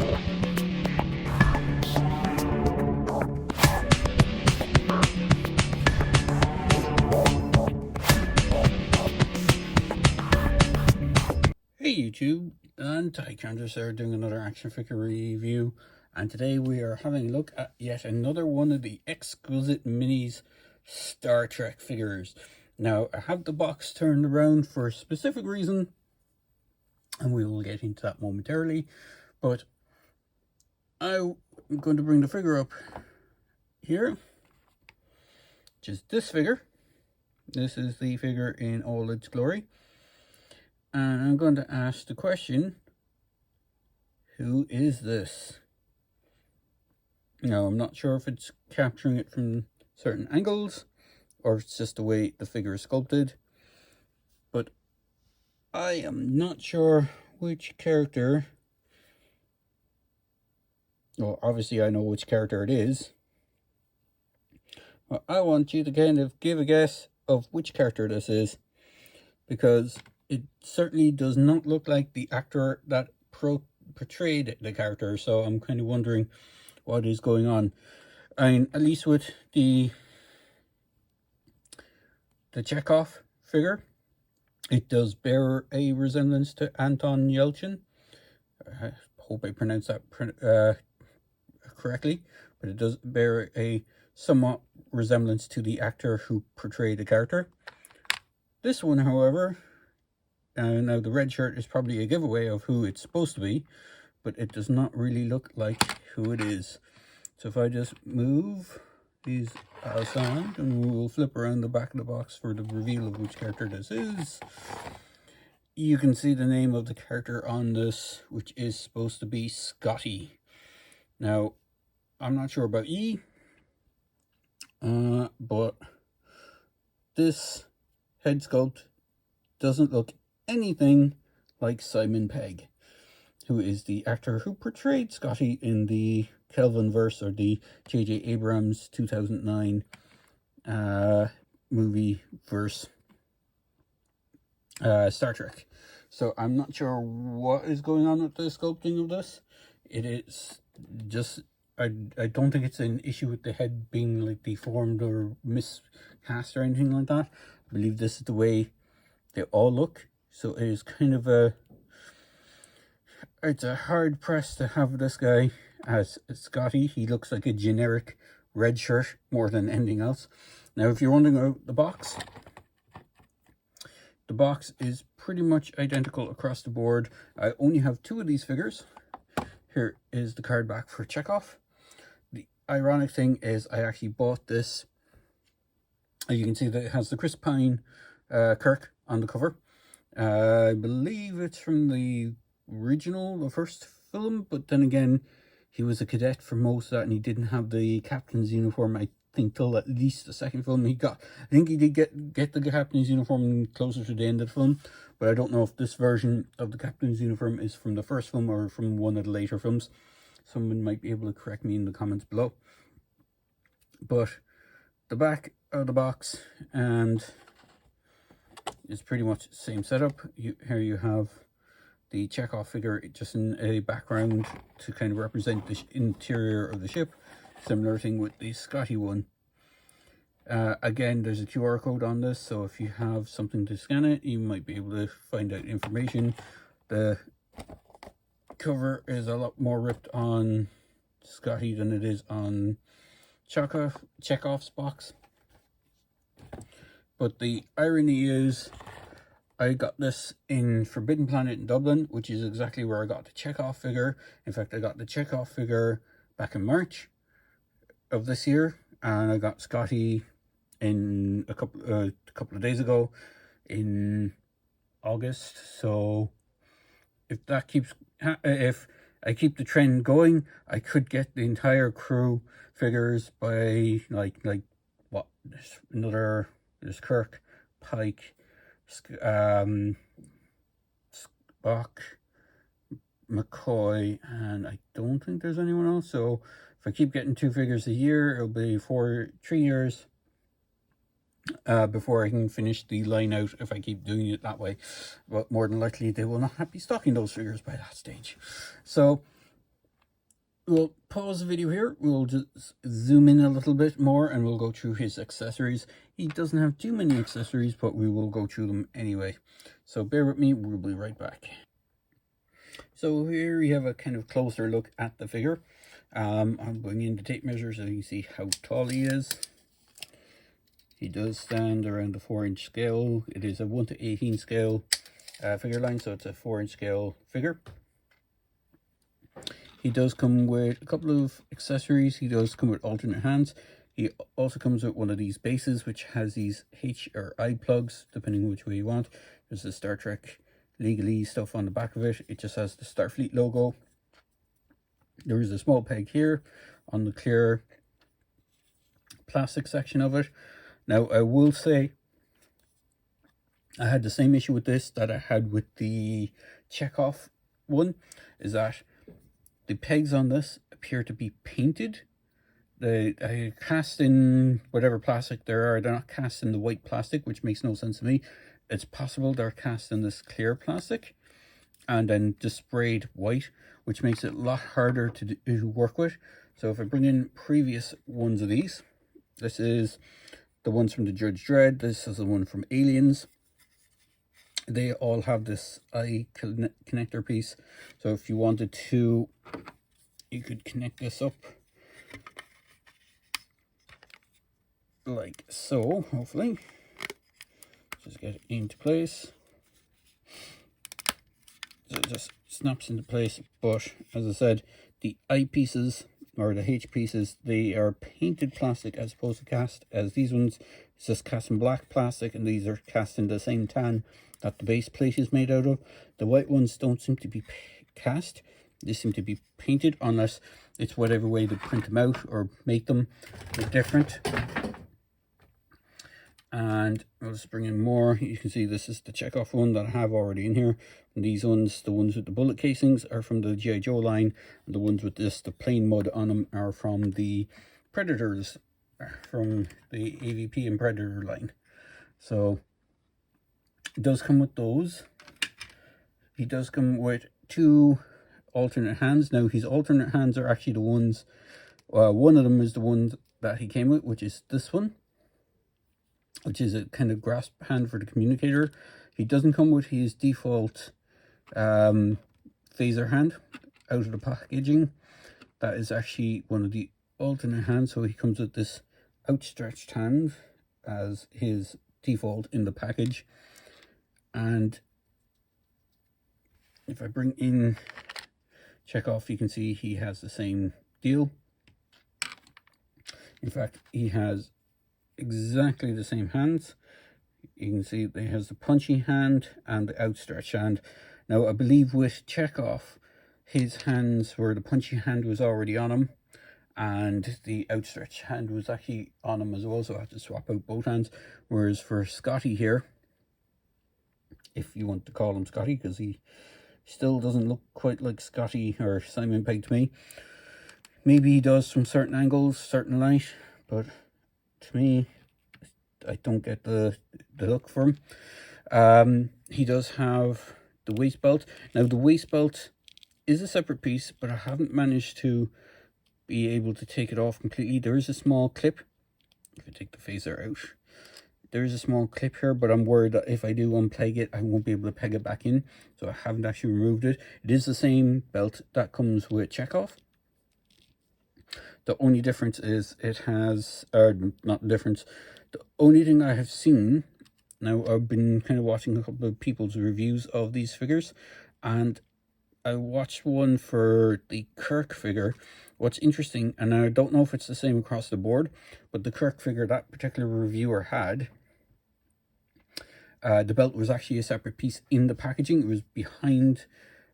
Hey YouTube, and Tycandra's here doing another action figure review, and today we are having a look at yet another one of the Exquisite Minis Star Trek figures. Now, I have the box turned around for a specific reason, and we will get into that momentarily, but I'm going to bring the figure up here, which is this figure. This is the figure in all its glory. And I'm going to ask the question, who is this? Now, I'm not sure if it's capturing it from certain angles, or if it's just the way the figure is sculpted, but I am not sure which character. Well, obviously I know which character it is, but I want you to kind of give a guess of which character this is, because it certainly does not look like the actor that portrayed the character, so I'm kind of wondering what is going on. I mean, at least with the Chekhov figure, it does bear a resemblance to Anton Yelchin. I hope I pronounced that correctly, but it does bear a somewhat resemblance to the actor who portrayed the character. This one, however, now the red shirt is probably a giveaway of who it's supposed to be, but it does not really look like who it is. So if I just move these aside, and we'll flip around the back of the box for the reveal of which character this is, you can see the name of the character on this, which is supposed to be Scotty. Now, I'm not sure about E, but this head sculpt doesn't look anything like Simon Pegg, who is the actor who portrayed Scotty in the Kelvin verse, or the J.J. Abrams 2009 movie verse Star Trek. So I'm not sure what is going on with the sculpting of this. It is just, I don't think it's an issue with the head being like deformed or miscast or anything like that. I believe this is the way they all look. So it is kind of it's a hard press to have this guy as Scotty. He looks like a generic red shirt more than anything else. Now, if you're wondering about the box is pretty much identical across the board. I only have two of these figures. Here is the card back for Chekhov. The ironic thing is I actually bought this. You can see that it has the Chris Pine Kirk on the cover. I believe it's from the first film, but then again, he was a cadet for most of that, and he didn't have the captain's uniform, I think, till at least the second film. I think he did get the captain's uniform closer to the end of the film, but I don't know if this version of the captain's uniform is from the first film or from one of the later films. Someone might be able to correct me in the comments below. But the back of the box, and it's pretty much the same setup. Here you have the Chekhov figure just in a background to kind of represent the interior of the ship. Similar thing with the Scotty one. Again, there's a QR code on this, so if you have something to scan it, you might be able to find out information. The cover is a lot more ripped on Scotty than it is on Chekhov's box. But the irony is, I got this in Forbidden Planet in Dublin, which is exactly where I got the Chekhov figure. In fact, I got the Chekhov figure back in March of this year, and I got Scotty in a couple of days ago in August. So if I keep the trend going, I could get the entire crew figures by like what, there's Kirk, Pike, Spock, McCoy, and I don't think there's anyone else. So if I keep getting two figures a year, it'll be 3 years before I can finish the line out, if I keep doing it that way. But more than likely, they will not be stocking those figures by that stage. So we'll pause the video here. We'll just zoom in a little bit more and we'll go through his accessories. He doesn't have too many accessories, but we will go through them anyway. So bear with me, we'll be right back. So here we have a kind of closer look at the figure. I'm bringing in the tape measure so you can see how tall he is. He does stand around the 4-inch scale. It is a 1:18 scale figure line, so it's a 4-inch scale figure. He does come with a couple of accessories. He does come with alternate hands. He also comes with one of these bases, which has these H or I plugs, depending on which way you want. There's the Star Trek legally stuff on the back of it. It just has the Starfleet logo. There is a small peg here on the clear plastic section of it. Now, I will say I had the same issue with this that I had with the Chekhov one, is that the pegs on this appear to be painted. They cast in whatever plastic there are. They're not cast in the white plastic, which makes no sense to me. It's possible they're cast in this clear plastic and then just sprayed white, which makes it a lot harder to work with. So if I bring in previous ones of these, this is the ones from the Judge Dredd. This is the one from Aliens. They all have this eye connector piece. So if you wanted to, you could connect this up like so, hopefully. Just get it into place. So it just snaps into place. But as I said, the eye pieces or the H pieces, they are painted plastic as opposed to cast, as these ones it's just cast in black plastic, and these are cast in the same tan that the base plate is made out of. The white ones don't seem to be cast, they seem to be painted, unless it's whatever way they print them out or make them different. And I'll just bring in more. You can see this is the Chekhov one that I have already in here. And these ones, the ones with the bullet casings, are from the G.I. Joe line. And the ones with this, the plain mud on them, are from the Predators, from the AVP and Predator line. So it does come with those. He does come with 2 alternate hands. Now his alternate hands are actually the ones, one of them is the one that he came with, which is this one, which is a kind of grasp hand for the communicator. He doesn't come with his default phaser hand out of the packaging. That is actually one of the alternate hands, so he comes with this outstretched hand as his default in the package. And if I bring in Chekhov, you can see he has the same deal. In fact, he has exactly the same hands. You can see he has the punchy hand and the outstretched hand. Now I believe with Chekhov, his hands were, the punchy hand was already on him and the outstretched hand was actually on him as well, so I have to swap out both hands. Whereas for Scotty here, if you want to call him Scotty, because he still doesn't look quite like Scotty or Simon Pegg to me. Maybe he does from certain angles, certain light, but to me, I don't get the look for him. He does have the waist belt. Now the waist belt is a separate piece, but I haven't managed to be able to take it off completely. There is a small clip. If I take the phaser out, there is a small clip here, but I'm worried that if I do unpeg it, I won't be able to peg it back in. So I haven't actually removed it. It is the same belt that comes with Chekhov. The only difference is it has, not difference, the only thing I have seen, now I've been kind of watching a couple of people's reviews of these figures, and I watched one for the Kirk figure. What's interesting, and I don't know if it's the same across the board, but the Kirk figure that particular reviewer had, the belt was actually a separate piece in the packaging. It was behind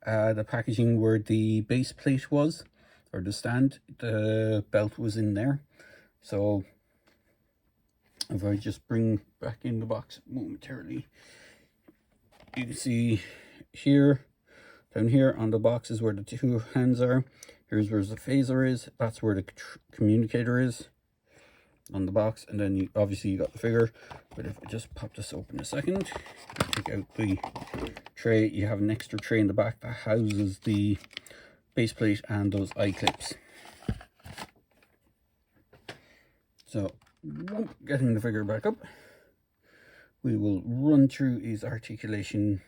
the packaging where the base plate was, or the stand. The belt was in there. So if I just bring back in the box momentarily, you can see here, down here on the box is where the 2 hands are. Here's where the phaser is. That's where the communicator is on the box. And then obviously you got the figure. But if I just pop this open a second, take out the tray, you have an extra tray in the back that houses the base plate and those eye clips. So, getting the figure back up, we will run through his articulation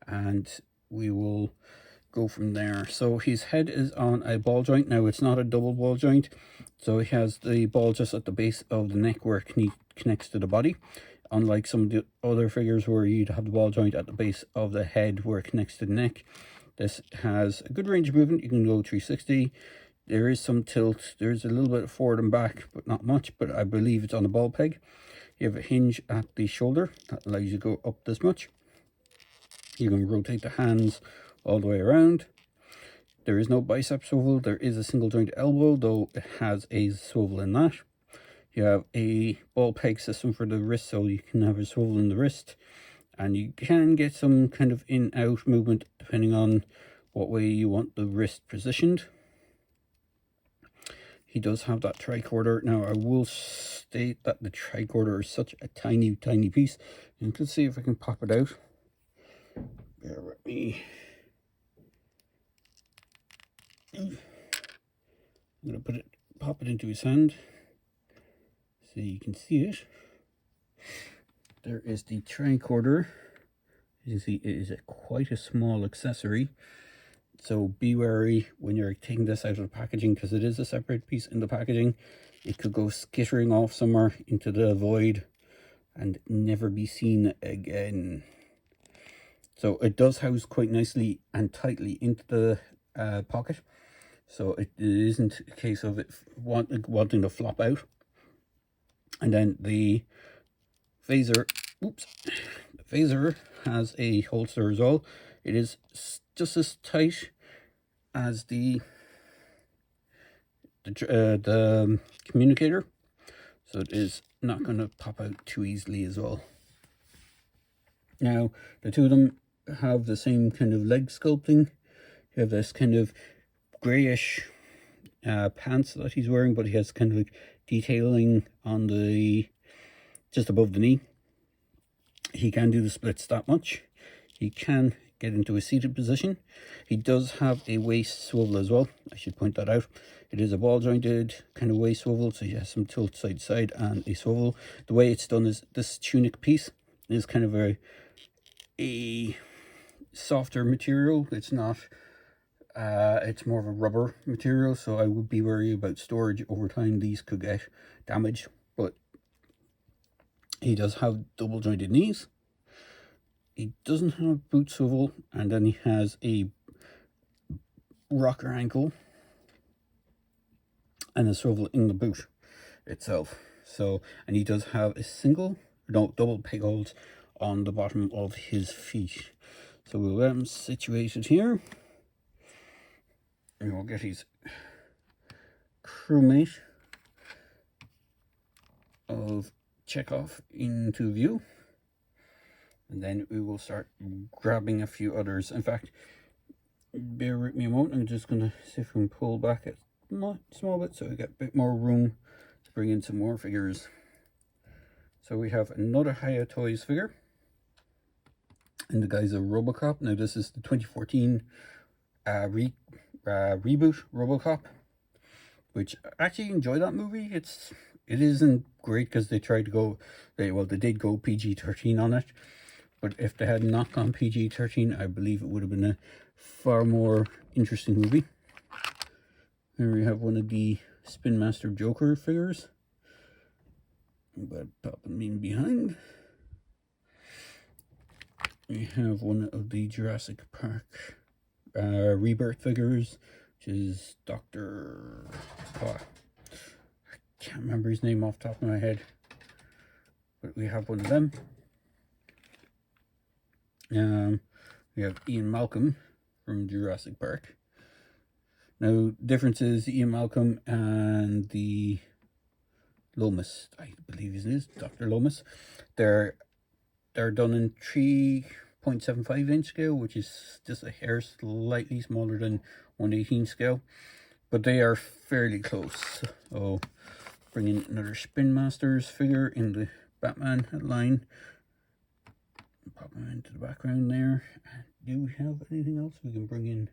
and we will go from there. So his head is on a ball joint. Now it's not a double ball joint, so he has the ball just at the base of the neck where it connects to the body, unlike some of the other figures where you'd have the ball joint at the base of the head where it connects to the neck. This has a good range of movement. You can go 360. There is some tilt. There's a little bit of forward and back, but not much, but I believe it's on a ball peg. You have a hinge at the shoulder that allows you to go up this much. You can rotate the hands all the way around. There is no bicep swivel. There is a single joint elbow, though it has a swivel in that. You have a ball peg system for the wrist, so you can have a swivel in the wrist. And you can get some kind of in-out movement depending on what way you want the wrist positioned. He does have that tricorder. Now, I will state that the tricorder is such a tiny, tiny piece. And let's see if I can pop it out. Bear with me. I'm going to pop it into his hand so you can see it. There is the tricorder. As you see, it is quite a small accessory. So be wary when you're taking this out of the packaging, because it is a separate piece in the packaging. It could go skittering off somewhere into the void and never be seen again. So it does house quite nicely and tightly into the pocket. So it isn't a case of it wanting to flop out. And then the phaser, the phaser has a holster as well. It is just as tight as the communicator, so it is not going to pop out too easily as well. Now, the two of them have the same kind of leg sculpting. You have this kind of grayish pants that he's wearing, but he has kind of like detailing on the just above the knee. He can do the splits that much. He can get into a seated position. He does have a waist swivel as well. I should point that out. It is a ball jointed kind of waist swivel, so he has some tilt side to side and a swivel. The way it's done is this tunic piece is kind of a softer material. It's not it's more of a rubber material, so I would be wary about storage. Over time these could get damaged, but he does have double jointed knees. He doesn't have boot swivel, and then he has a rocker ankle and a swivel in the boot itself. So, and he does have a double peg holes on the bottom of his feet. So we'll get him situated here, and we'll get his crewmate of Chekhov into view. And then we will start grabbing a few others. In fact, bear with me a moment. I'm just going to see if we can pull back a small bit so we get a bit more room to bring in some more figures. So we have another Hiya Toys figure. And the guy's a Robocop. Now this is the 2014 reboot Robocop, which I actually enjoy that movie. It isn't great because they tried to go, they did go PG-13 on it. But if they had not gone PG-13, I believe it would have been a far more interesting movie. Here we have one of the Spin Master Joker figures. But top and mean behind. We have one of the Jurassic Park Rebirth figures, which is Dr. I can't remember his name off the top of my head. But we have one of them. We have Ian Malcolm from Jurassic Park. Now, difference is Ian Malcolm and the Loomis, I believe his name is Dr. Loomis. They're done in 3.75 inch scale, which is just a hair slightly smaller than 1/18 scale, but they are fairly close. So, bring in another Spin Masters figure in the Batman line. Pop him into the background there. Do we have anything else we can bring in?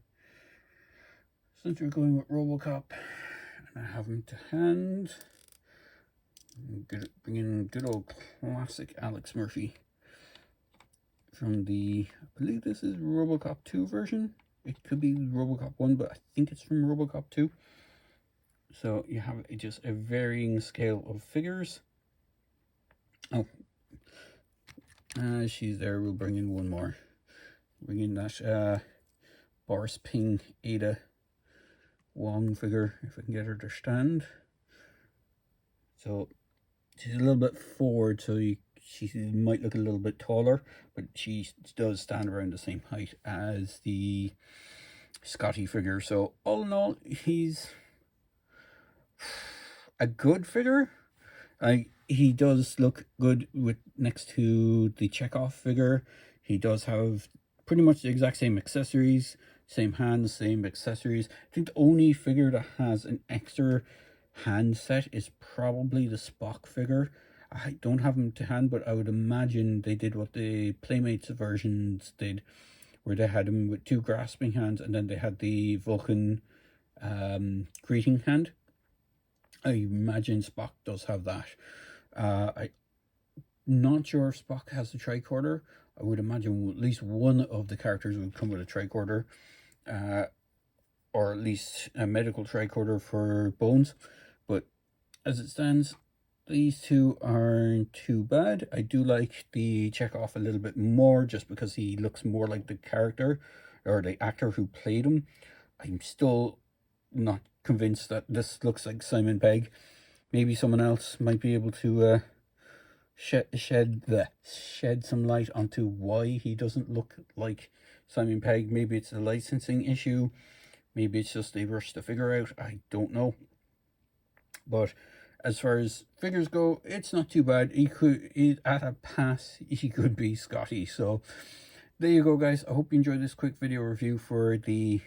Since we're going with RoboCop, and I have him to hand, bring in good old classic Alex Murphy from the, I believe this is RoboCop 2 version. It could be RoboCop 1, but I think it's from RoboCop 2. So you have just a varying scale of figures. Oh, she's there. We'll bring in one more. Bring in that Boris Ping Ada Wong figure, if I can get her to stand. So she's a little bit forward, so she might look a little bit taller, but she does stand around the same height as the Scotty figure. So all in all, he's a good figure. He does look good with next to the Chekhov figure. He does have pretty much the exact same accessories, same hands, same accessories. I think the only figure that has an extra hand set is probably the Spock figure. I don't have him to hand, but I would imagine they did what the Playmates versions did, where they had him with 2 grasping hands, and then they had the Vulcan greeting hand. I imagine Spock does have that. I'm not sure if Spock has the tricorder. I would imagine at least one of the characters would come with a tricorder, or at least a medical tricorder for Bones. But as it stands, these two aren't too bad. I do like the Chekhov a little bit more, just because he looks more like the character or the actor who played him. I'm still not convinced that this looks like Simon Pegg. Maybe someone else might be able to shed some light onto why he doesn't look like Simon Pegg. Maybe it's a licensing issue. Maybe it's just they rushed the figure out. I don't know. But as far as figures go, it's not too bad. At a pass, he could be Scotty. So there you go, guys. I hope you enjoyed this quick video review for the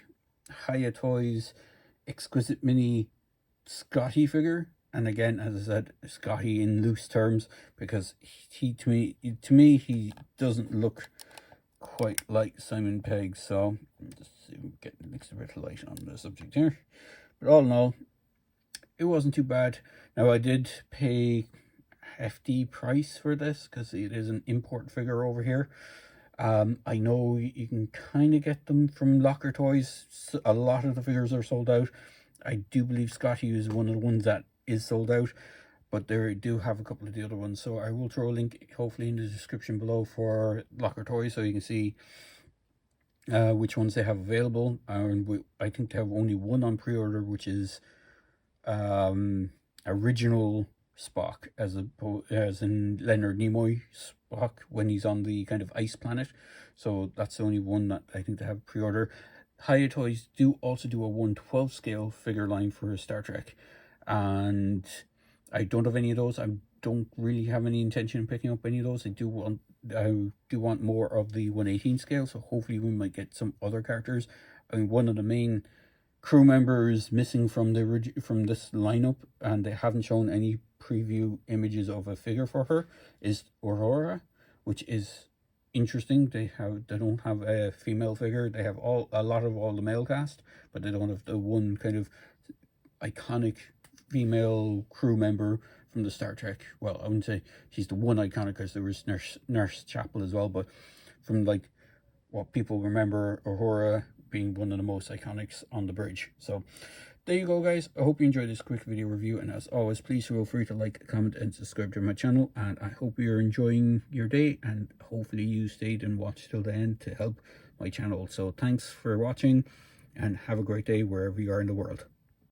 Hiya Toys Exquisite Mini Scotty figure. And again, as I said, Scotty in loose terms, because he to me he doesn't look quite like Simon Pegg. So just see if we can get the next bit of light on the subject here. But all in all, it wasn't too bad. Now, I did pay a hefty price for this because it is an import figure over here. I know you can kind of get them from Locker Toys. A lot of the figures are sold out. I do believe Scotty is one of the ones that is sold out, but they do have a couple of the other ones. So I will throw a link hopefully in the description below for Locker Toys, so you can see which ones they have available. And I think they have only one on pre-order, which is original Spock, as in Leonard Nimoy Spock when he's on the kind of ice planet. So that's the only one that I think they have pre-order. Hiya Toys do also do a 1/12 scale figure line for Star Trek, and I don't have any of those. I don't really have any intention of picking up any of those. I do want more of the 1/18 scale, so hopefully we might get some other characters. I mean, one of the main crew members missing from this lineup, and they haven't shown any preview images of a figure for her, is Aurora, which is interesting. They don't have a female figure. They have a lot of all the male cast, but they don't have the one kind of iconic female crew member from the Star Trek. Well, I wouldn't say she's the one iconic, because there was Nurse Chapel as well, but from like what people remember, Aurora being one of the most iconics on the bridge. So there you go, guys. I hope you enjoyed this quick video review, and as always, please feel free to like, comment, and subscribe to my channel. And I hope you're enjoying your day, and hopefully you stayed and watched till the end to help my channel. So thanks for watching, and have a great day wherever you are in the world.